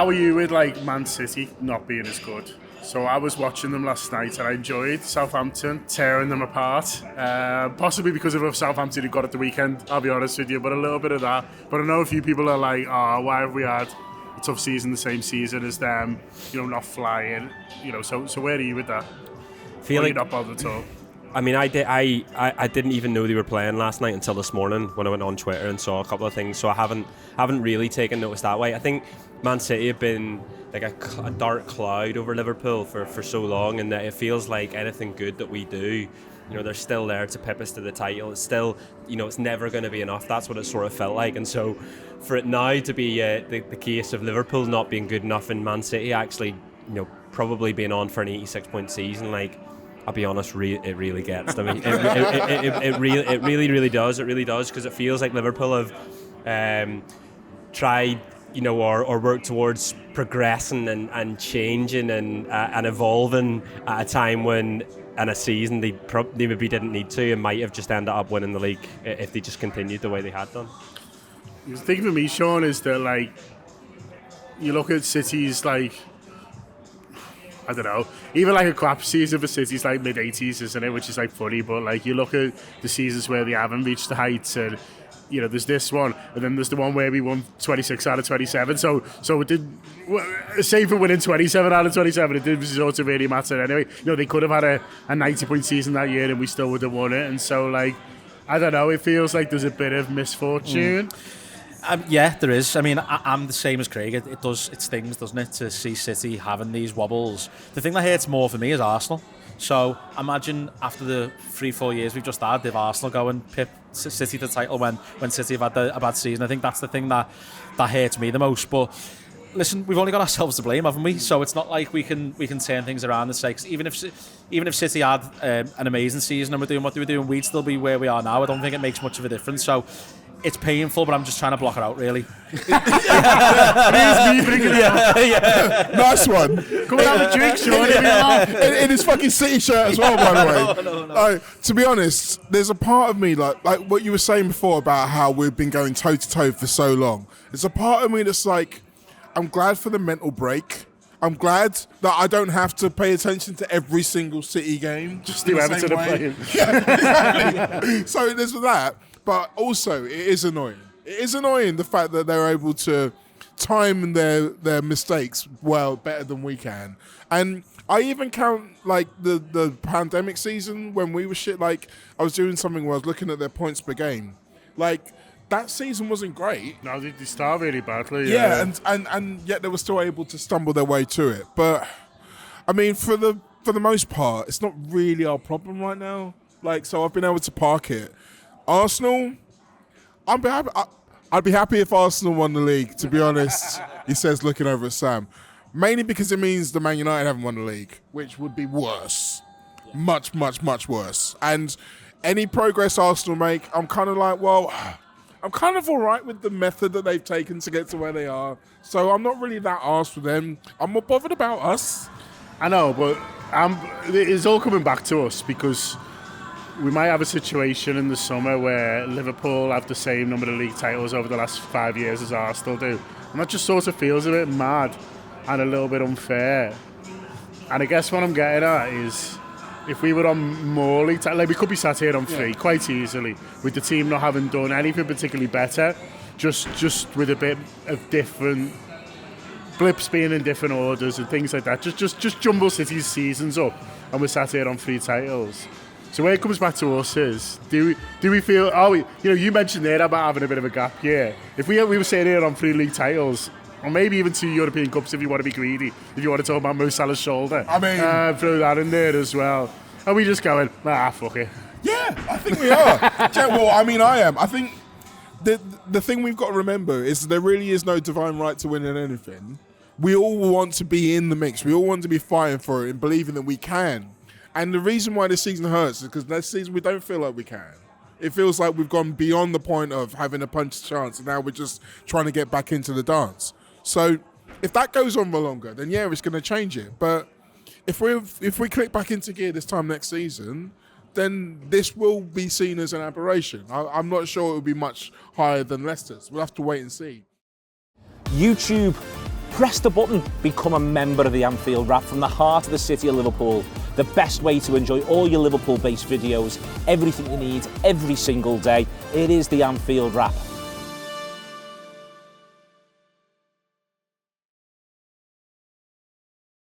How are you with like Man City not being as good? So I was watching them last night and I enjoyed Southampton tearing them apart. Possibly because of Southampton who got it the weekend, I'll be honest with you, but a little bit of that. But I know a few people are like, why have we had a tough season the same season as them, not flying, so where are you with that? Feel like you're not bothered at all? I mean, I didn't even know they were playing last night until this morning when I went on Twitter and saw a couple of things. So I haven't really taken notice that way. I think Man City have been like a dark cloud over Liverpool for so long, and that it feels like anything good that we do, they're still there to pip us to the title. It's still, it's never going to be enough. That's what it sort of felt like. And so for it now to be the case of Liverpool not being good enough and Man City actually, probably being on for an 86-point season, like, I'll be honest, it really gets to me. It really does. It really does, because it feels like Liverpool have tried, or worked towards progressing and changing and evolving at a time when, in a season, they maybe didn't need to and might have just ended up winning the league if they just continued the way they had done. The thing for me, Sean, is that like you look at City's like, I don't know, even like a crap season for City's like mid-80s, isn't it? Which is like funny, but like you look at the seasons where they haven't reached the heights, and there's this one, and then there's the one where we won 26 out of 27. So it did, save for winning 27 out of 27, it didn't sort of really matter anyway. They could have had a 90-point season that year and we still would have won it. And so like, I don't know, it feels like there's a bit of misfortune. Yeah, there is. I mean, I'm the same as Craig. It stings, doesn't it, to see City having these wobbles. The thing that hurts more for me is Arsenal. So imagine after the 3-4 years we've just had, if Arsenal go and pip City to the title when City have had a bad season. I think that's the thing that hurts me the most. But listen, we've only got ourselves to blame, haven't we? So it's not like we can turn things around and say, 'cause even if City had an amazing season and we're doing what they were doing, we'd still be where we are now. I don't think it makes much of a difference. So it's painful, but I'm just trying to block it out, really. It is me bringing it up. Yeah. Nice one. Come and have a drink, Sean. In his fucking City shirt as well, by the way. No. To be honest, there's a part of me, like what you were saying before about how we've been going toe-to-toe for so long. There's a part of me that's like, I'm glad for the mental break. I'm glad that I don't have to pay attention to every single City game. Just do Everton are playing. Yeah, exactly. So there's that. But also, it is annoying. It is annoying, the fact that they're able to time their mistakes well better than we can. And I even count like the pandemic season when we were shit. Like, I was doing something where I was looking at their points per game. Like, that season wasn't great. No, they start really badly. Yeah, and yet they were still able to stumble their way to it. But I mean, for the most part, it's not really our problem right now. Like, so I've been able to park it. Arsenal, I'd be happy if Arsenal won the league, to be honest, he says, looking over at Sam. Mainly because it means the Man United haven't won the league, which would be worse. Much, much, much worse. And any progress Arsenal make, I'm kind of like, well, I'm kind of all right with the method that they've taken to get to where they are. So I'm not really that arsed with them. I'm more bothered about us. I know, but it's all coming back to us, because we might have a situation in the summer where Liverpool have the same number of league titles over the last 5 years as Arsenal do. And that just sort of feels a bit mad and a little bit unfair. And I guess what I'm getting at is, if we were on more league titles, like, we could be sat here on 3 quite easily, with the team not having done anything particularly better, just with a bit of different blips being in different orders and things like that. Just jumble City's seasons up, and we're sat here on 3 titles. So where it comes back to us is, do we feel? You mentioned there about having a bit of a gap year. If we were sitting here on 3 league titles, or maybe even 2 European Cups if you want to be greedy, if you want to talk about Mo Salah's shoulder, I mean, throw that in there as well. Are we just going, fuck it? Yeah, I think we are. Well, I mean, I am. I think the thing we've got to remember is there really is no divine right to win in anything. We all want to be in the mix. We all want to be fighting for it and believing that we can. And the reason why this season hurts is because next season we don't feel like we can. It feels like we've gone beyond the point of having a punch chance, and now we're just trying to get back into the dance. So if that goes on for longer, then yeah, it's going to change it. But if we click back into gear this time next season, then this will be seen as an aberration. I'm not sure it will be much higher than Leicester's. We'll have to wait and see. YouTube Press the button, become a member of the Anfield Wrap from the heart of the city of Liverpool. The best way to enjoy all your Liverpool-based videos, everything you need, every single day. It is the Anfield Wrap.